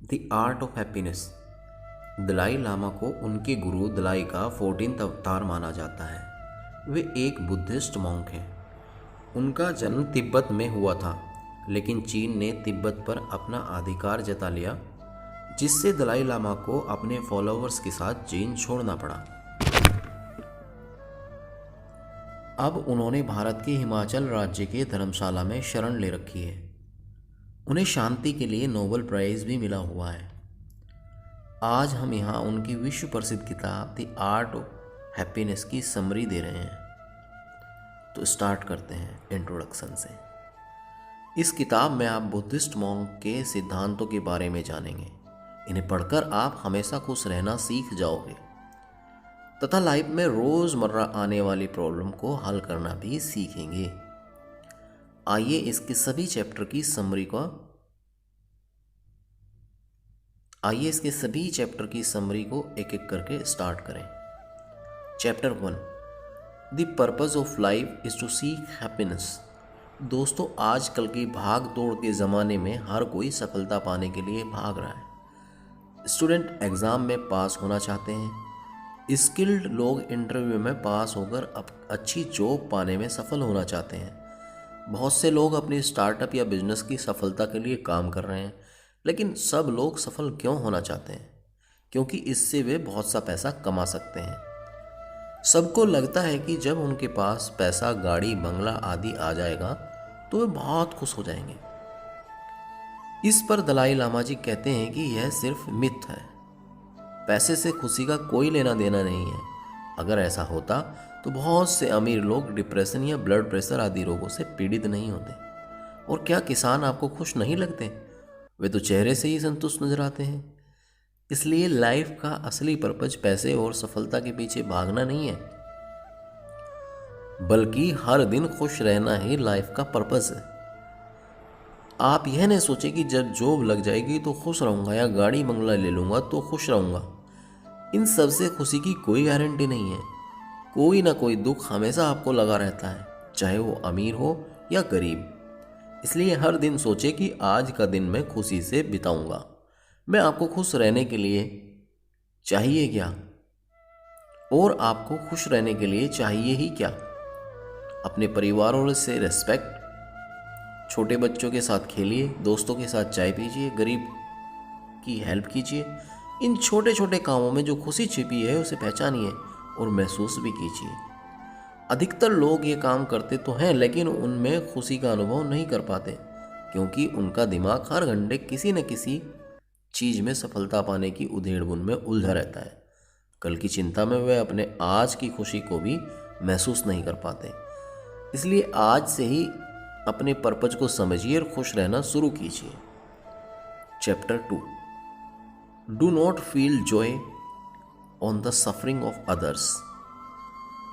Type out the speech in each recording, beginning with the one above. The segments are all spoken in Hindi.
The art of happiness. Dalai Lama को उनके गुरु दलाई का 14th अवतार माना जाता है। वे एक बुद्धिस्ट मॉन्क हैं। उनका जन्म तिब्बत में हुआ था, लेकिन चीन ने तिब्बत पर अपना अधिकार जता लिया, जिससे दलाई लामा को अपने फॉलोअर्स के साथ चीन छोड़ना पड़ा। अब उन्होंने भारत के हिमाचल राज्य के धर्मशाला में शरण ले रखी है। उन्हें शांति के लिए नोबेल प्राइज भी मिला हुआ है। आज हम यहाँ उनकी विश्व प्रसिद्ध किताब द आर्ट ऑफ हैप्पीनेस की समरी दे रहे हैं। तो स्टार्ट करते हैं इंट्रोडक्शन से। इस किताब में आप बुद्धिस्ट मॉन्क के सिद्धांतों के बारे में जानेंगे। इन्हें पढ़कर आप हमेशा खुश रहना सीख जाओगे तथा लाइफ में रोज़मर्रा आने वाली प्रॉब्लम को हल करना भी सीखेंगे। आइए इसके सभी चैप्टर की समरी को एक एक करके स्टार्ट करें। Chapter 1, the purpose of life is to seek happiness. दोस्तों, आजकल की भाग दौड़ के ज़माने में हर कोई सफलता पाने के लिए भाग रहा है। स्टूडेंट एग्ज़ाम में पास होना चाहते हैं, स्किल्ड लोग इंटरव्यू में पास होकर अच्छी जॉब पाने में सफल होना चाहते हैं। बहुत से लोग अपनी स्टार्टअप या बिजनेस की सफलता के लिए काम कर रहे हैं, लेकिन सब लोग सफल क्यों होना चाहते हैं? क्योंकि इससे वे बहुत सा पैसा कमा सकते हैं। सबको लगता है कि जब उनके पास पैसा, गाड़ी, बंगला आदि आ जाएगा तो वे बहुत खुश हो जाएंगे। इस पर दलाई लामा जी कहते हैं कि यह सिर्फ मिथ है। पैसे से खुशी का कोई लेना देना नहीं है। अगर ऐसा होता तो बहुत से अमीर लोग डिप्रेशन या ब्लड प्रेशर आदि रोगों से पीड़ित नहीं होते। और क्या किसान आपको खुश नहीं लगते? वे तो चेहरे से ही संतुष्ट नजर आते हैं। इसलिए लाइफ का असली पर्पज पैसे और सफलता के पीछे भागना नहीं है, बल्कि हर दिन खुश रहना ही लाइफ का पर्पज है। आप यह नहीं सोचें कि जब जॉब लग जाएगी तो खुश रहूंगा या गाड़ी बंगला ले लूंगा तो खुश रहूंगा। इन सब से खुशी की कोई गारंटी नहीं है। कोई ना कोई दुख हमेशा आपको लगा रहता है, चाहे वो अमीर हो या गरीब। इसलिए हर दिन सोचे कि आज का दिन मैं खुशी से बिताऊंगा। मैं आपको खुश रहने के लिए चाहिए क्या, और आपको खुश रहने के लिए चाहिए ही क्या? अपने परिवारों से रिस्पेक्ट, छोटे बच्चों के साथ खेलिए, दोस्तों के साथ चाय पीजिए, गरीब की हेल्प कीजिए। इन छोटे छोटे कामों में जो खुशी छिपी है उसे पहचानिए और महसूस भी कीजिए। अधिकतर लोग ये काम करते तो हैं, लेकिन उनमें खुशी का अनुभव नहीं कर पाते, क्योंकि उनका दिमाग हर घंटे किसी न किसी चीज़ में सफलता पाने की उधेड़-बुन में उलझा रहता है। कल की चिंता में वे अपने आज की खुशी को भी महसूस नहीं कर पाते। इसलिए आज से ही अपने पर्पज को समझिए और खुश रहना शुरू कीजिए। Chapter 2, do not feel Joy on the suffering of others.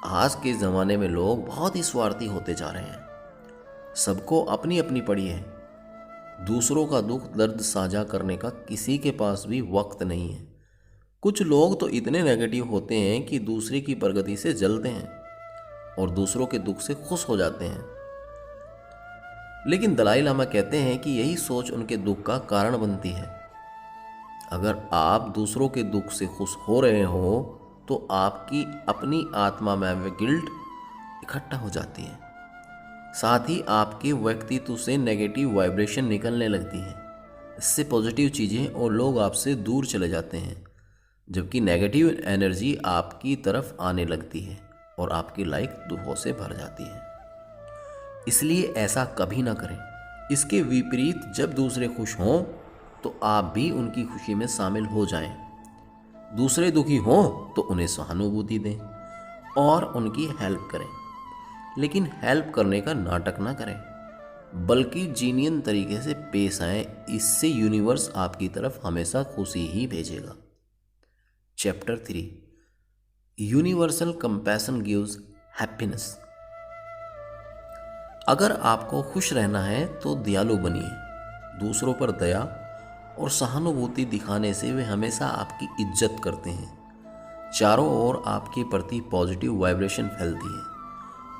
आज के ज़माने में लोग बहुत ही स्वार्थी होते जा रहे हैं। सबको अपनी अपनी पड़ी है। दूसरों का दुख दर्द साझा करने का किसी के पास भी वक्त नहीं है। कुछ लोग तो इतने नेगेटिव होते हैं कि दूसरे की प्रगति से जलते हैं और दूसरों के दुख से खुश हो जाते हैं। लेकिन दलाई लामा कहते हैं कि यही सोच उनके दुख का कारण बनती है। अगर आप दूसरों के दुख से खुश हो रहे हो तो आपकी अपनी आत्मा में वे गिल्ट इकट्ठा हो जाती है। साथ ही आपके व्यक्तित्व से नेगेटिव वाइब्रेशन निकलने लगती है। इससे पॉजिटिव चीज़ें और लोग आपसे दूर चले जाते हैं, जबकि नेगेटिव एनर्जी आपकी तरफ आने लगती है और आपकी लाइफ दुखों से भर जाती है। इसलिए ऐसा कभी ना करें। इसके विपरीत, जब दूसरे खुश हों तो आप भी उनकी खुशी में शामिल हो जाएं। दूसरे दुखी हों तो उन्हें सहानुभूति दें और उनकी हेल्प करें। लेकिन हेल्प करने का नाटक ना करें, बल्कि जीनियन तरीके से पेश आएं। इससे यूनिवर्स आपकी तरफ हमेशा खुशी ही भेजेगा। Chapter 3, universal compassion gives happiness. अगर आपको खुश रहना है तो दयालु बनिए। दूसरों पर दया और सहानुभूति दिखाने से वे हमेशा आपकी इज्जत करते हैं। चारों ओर आपके प्रति पॉजिटिव वाइब्रेशन फैलती है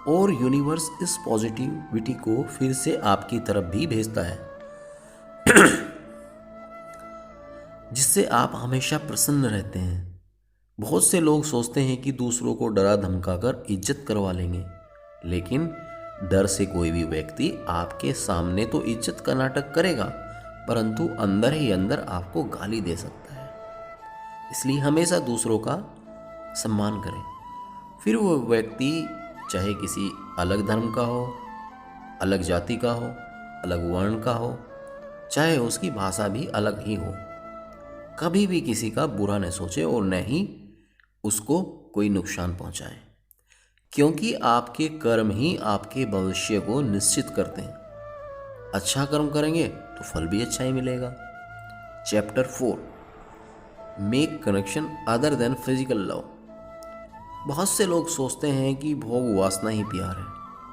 और यूनिवर्स इस पॉजिटिविटी को फिर से आपकी तरफ भी भेजता है। जिससे आप हमेशा प्रसन्न रहते हैं। बहुत से लोग सोचते हैं कि दूसरों को डरा धमकाकर इज्जत करवा लेंगे, लेकिन डर से कोई भी व्यक्ति आपके सामने तो इज्जत का नाटक करेगा, परंतु अंदर ही अंदर आपको गाली दे सकता है। इसलिए हमेशा दूसरों का सम्मान करें, फिर वो व्यक्ति चाहे किसी अलग धर्म का हो, अलग जाति का हो, अलग वर्ण का हो, चाहे उसकी भाषा भी अलग ही हो। कभी भी किसी का बुरा न सोचे और न ही उसको कोई नुकसान पहुंचाए, क्योंकि आपके कर्म ही आपके भविष्य को निश्चित करते हैं। अच्छा कर्म करेंगे तो फल भी अच्छा ही मिलेगा। Chapter 4, make connection other than physical love. बहुत से लोग सोचते हैं कि भोग वासना ही प्यार है,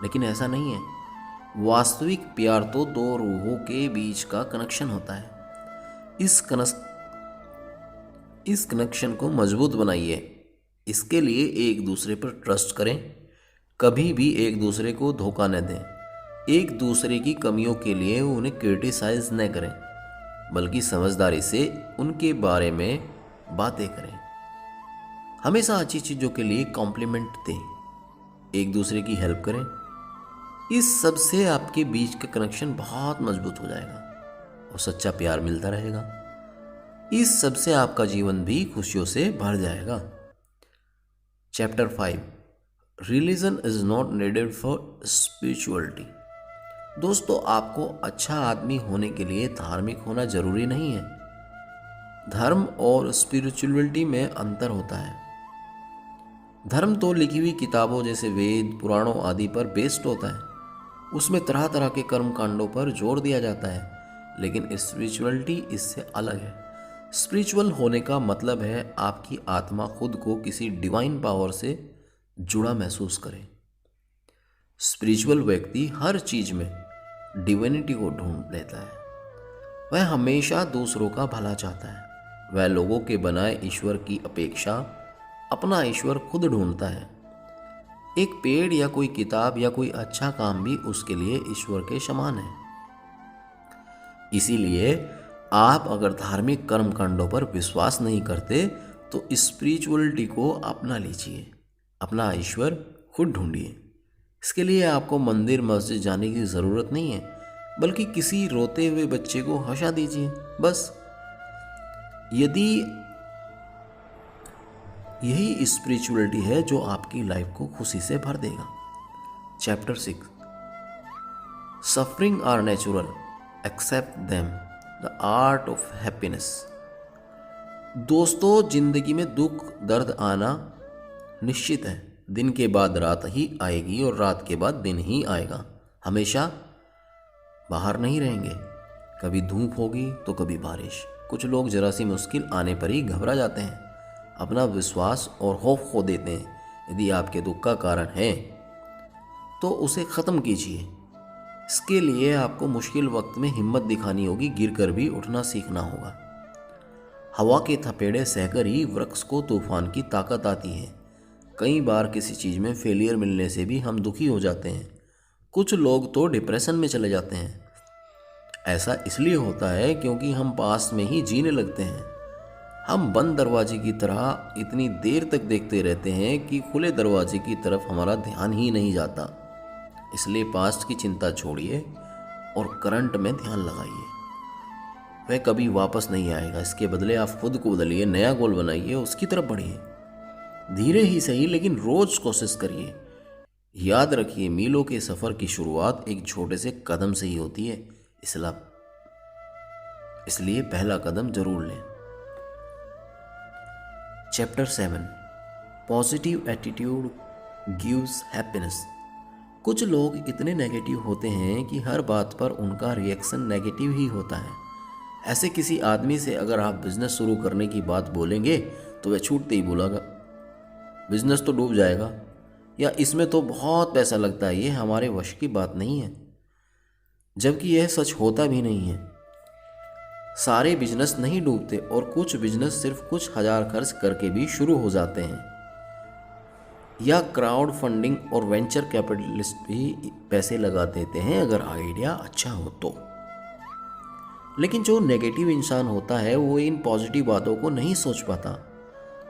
लेकिन ऐसा नहीं है। वास्तविक प्यार तो दो रूहों के बीच का कनेक्शन होता है। इस कनेक्शन को मजबूत बनाइए। इसके लिए एक दूसरे पर ट्रस्ट करें, कभी भी एक दूसरे को धोखा न दें, एक दूसरे की कमियों के लिए उन्हें क्रिटिसाइज न करें, बल्कि समझदारी से उनके बारे में बातें करें। हमेशा अच्छी चीज़ों के लिए कॉम्प्लीमेंट दें, एक दूसरे की हेल्प करें। इस सब से आपके बीच का कनेक्शन बहुत मजबूत हो जाएगा और सच्चा प्यार मिलता रहेगा। इस सब से आपका जीवन भी खुशियों से भर जाएगा। Chapter 5, religion is not needed for spirituality. दोस्तों, आपको अच्छा आदमी होने के लिए धार्मिक होना जरूरी नहीं है। धर्म और स्पिरिचुअलिटी में अंतर होता है। धर्म तो लिखी हुई किताबों जैसे वेद, पुराणों आदि पर बेस्ड होता है। उसमें तरह तरह के कर्म कांडों पर जोर दिया जाता है, लेकिन स्पिरिचुअलिटी इससे अलग है। स्पिरिचुअल होने का मतलब है आपकी आत्मा खुद को किसी डिवाइन पावर से जुड़ा महसूस करे। स्पिरिचुअल व्यक्ति हर चीज में डिविनिटी को ढूंढ लेता है। वह हमेशा दूसरों का भला चाहता है। वह लोगों के बनाए ईश्वर की अपेक्षा अपना ईश्वर खुद ढूंढता है। एक पेड़ या कोई किताब या कोई अच्छा काम भी उसके लिए ईश्वर के समान है। इसीलिए आप अगर धार्मिक कर्म कांडों पर विश्वास नहीं करते तो स्पिरिचुअलिटी को अपना लीजिए, अपना ईश्वर खुद ढूंढिए। इसके लिए आपको मंदिर मस्जिद जाने की ज़रूरत नहीं है, बल्कि किसी रोते हुए बच्चे को हंसा दीजिए बस। यदि यही स्पिरिचुअलिटी है जो आपकी लाइफ को खुशी से भर देगा। Chapter 6, suffering are natural, accept them, the art of happiness. दोस्तों, जिंदगी में दुख दर्द आना निश्चित है। दिन के बाद रात ही आएगी और रात के बाद दिन ही आएगा। हमेशा बाहर नहीं रहेंगे, कभी धूप होगी तो कभी बारिश। कुछ लोग जरा सी मुश्किल आने पर ही घबरा जाते हैं, अपना विश्वास और खौफ खो देते हैं। यदि आपके दुख का कारण है तो उसे ख़त्म कीजिए। इसके लिए आपको मुश्किल वक्त में हिम्मत दिखानी होगी, गिरकर भी उठना सीखना होगा। हवा के थपेड़े सहकर ही वृक्ष को तूफान की ताकत आती है। कई बार किसी चीज़ में फेलियर मिलने से भी हम दुखी हो जाते हैं। कुछ लोग तो डिप्रेशन में चले जाते हैं। ऐसा इसलिए होता है क्योंकि हम पास में ही जीने लगते हैं। हम बंद दरवाजे की तरह इतनी देर तक देखते रहते हैं कि खुले दरवाजे की तरफ हमारा ध्यान ही नहीं जाता। इसलिए पास्ट की चिंता छोड़िए और करंट में ध्यान लगाइए। वह कभी वापस नहीं आएगा। इसके बदले आप खुद को बदलिए, नया गोल बनाइए, उसकी तरफ बढ़िए। धीरे ही सही, लेकिन रोज कोशिश करिए। याद रखिए, मीलों के सफ़र की शुरुआत एक छोटे से कदम से ही होती है। इसलिए पहला कदम जरूर लें। Chapter 7, positive attitude gives happiness. कुछ लोग इतने नेगेटिव होते हैं कि हर बात पर उनका रिएक्शन नेगेटिव ही होता है। ऐसे किसी आदमी से अगर आप बिजनेस शुरू करने की बात बोलेंगे तो वह छूटते ही बोलेगा, बिजनेस तो डूब जाएगा, या इसमें तो बहुत पैसा लगता है, ये हमारे वश की बात नहीं है। जबकि यह सच होता भी नहीं है। सारे बिजनेस नहीं डूबते और कुछ बिजनेस सिर्फ कुछ हजार खर्च करके भी शुरू हो जाते हैं। या क्राउड फंडिंग और वेंचर कैपिटलिस्ट भी पैसे लगा देते हैं अगर आइडिया अच्छा हो तो। लेकिन जो नेगेटिव इंसान होता है वो इन पॉजिटिव बातों को नहीं सोच पाता।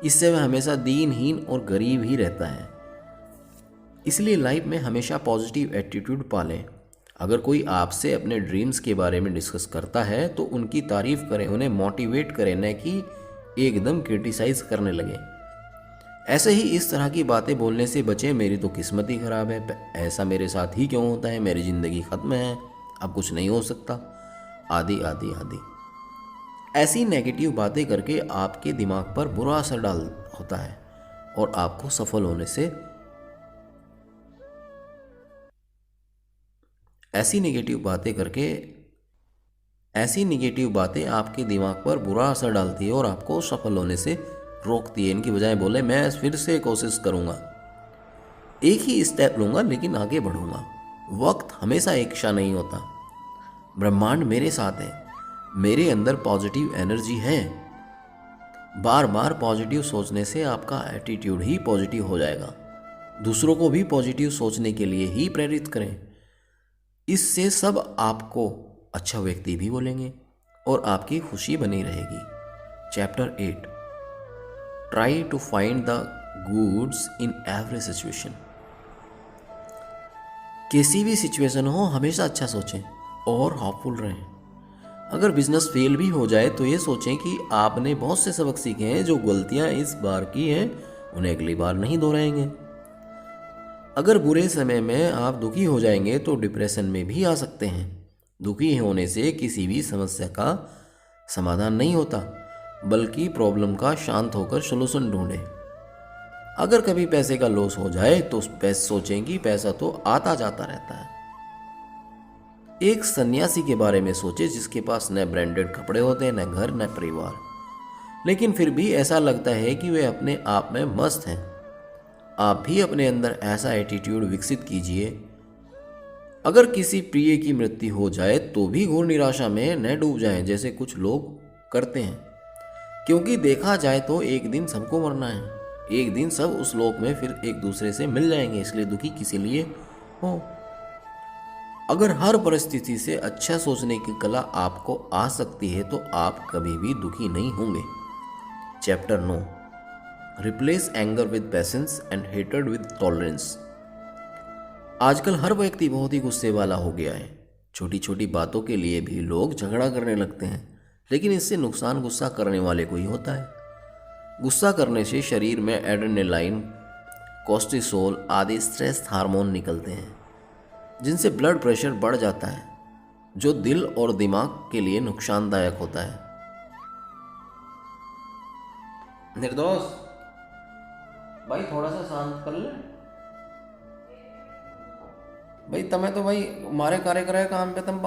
इससे वह हमेशा दीनहीन और गरीब ही रहता है। इसलिए लाइफ में हमेशा पॉजिटिव एटीट्यूड पालें। अगर कोई आपसे अपने ड्रीम्स के बारे में डिस्कस करता है तो उनकी तारीफ करें, उन्हें मोटिवेट करें, न कि एकदम क्रिटिसाइज करने लगे। ऐसे ही इस तरह की बातें बोलने से बचें। मेरी तो किस्मत ही खराब है, ऐसा मेरे साथ ही क्यों होता है, मेरी ज़िंदगी ख़त्म है, अब कुछ नहीं हो सकता, आदि आदि आदि। ऐसी नेगेटिव बातें करके आपके दिमाग पर बुरा असर डाल होता है और आपको सफल होने से ऐसी नेगेटिव बातें आपके दिमाग पर बुरा असर डालती है और आपको सफल होने से रोकती है। इनकी बजाय बोले मैं फिर से कोशिश करूँगा, एक ही स्टेप लूँगा लेकिन आगे बढ़ूँगा। वक्त हमेशा एक सा नहीं होता, ब्रह्मांड मेरे साथ है, मेरे अंदर पॉजिटिव एनर्जी है। बार बार पॉजिटिव सोचने से आपका एटीट्यूड ही पॉजिटिव हो जाएगा। दूसरों को भी पॉजिटिव सोचने के लिए ही प्रेरित करें। इससे सब आपको अच्छा व्यक्ति भी बोलेंगे और आपकी खुशी बनी रहेगी। Chapter 8, try to find the goods in every situation. किसी भी सिचुएशन हो हमेशा अच्छा सोचें और होपफुल रहें। अगर बिजनेस फेल भी हो जाए तो ये सोचें कि आपने बहुत से सबक सीखे हैं, जो गलतियां इस बार की हैं उन्हें अगली बार नहीं दोहराएंगे। अगर बुरे समय में आप दुखी हो जाएंगे तो डिप्रेशन में भी आ सकते हैं। दुखी होने से किसी भी समस्या का समाधान नहीं होता, बल्कि प्रॉब्लम का शांत होकर सॉल्यूशन ढूंढें। अगर कभी पैसे का लॉस हो जाए तो सोचें कि पैसा तो आता जाता रहता है। एक सन्यासी के बारे में सोचें जिसके पास न ब्रांडेड कपड़े होते, न घर, न परिवार, लेकिन फिर भी ऐसा लगता है कि वे अपने आप में मस्त हैं। आप भी अपने अंदर ऐसा एटीट्यूड विकसित कीजिए। अगर किसी प्रिय की मृत्यु हो जाए तो भी घोर निराशा में न डूब जाएं जैसे कुछ लोग करते हैं, क्योंकि देखा जाए तो एक दिन सबको मरना है। एक दिन सब उस लोक में फिर एक दूसरे से मिल जाएंगे, इसलिए दुखी किसी लिए हो। अगर हर परिस्थिति से अच्छा सोचने की कला आपको आ सकती है तो आप कभी भी दुखी नहीं होंगे। Chapter 9, replace anger with patience and hated with tolerance. आजकल हर व्यक्ति बहुत ही गुस्से वाला हो गया है। छोटी छोटी बातों के लिए भी लोग झगड़ा करने लगते हैं, लेकिन इससे नुकसान गुस्सा करने वाले को ही होता है। गुस्सा करने से शरीर में एड्रेनालाइन, कोर्टिसोल आदि स्ट्रेस हार्मोन निकलते हैं, जिनसे ब्लड प्रेशर बढ़ जाता है, जो दिल और दिमाग के लिए नुकसानदायक होता है। निर्दोष भाई थोड़ा सा शांत कर ले भाई, तमें तो भाई मारे कार्य करे काम पे तुम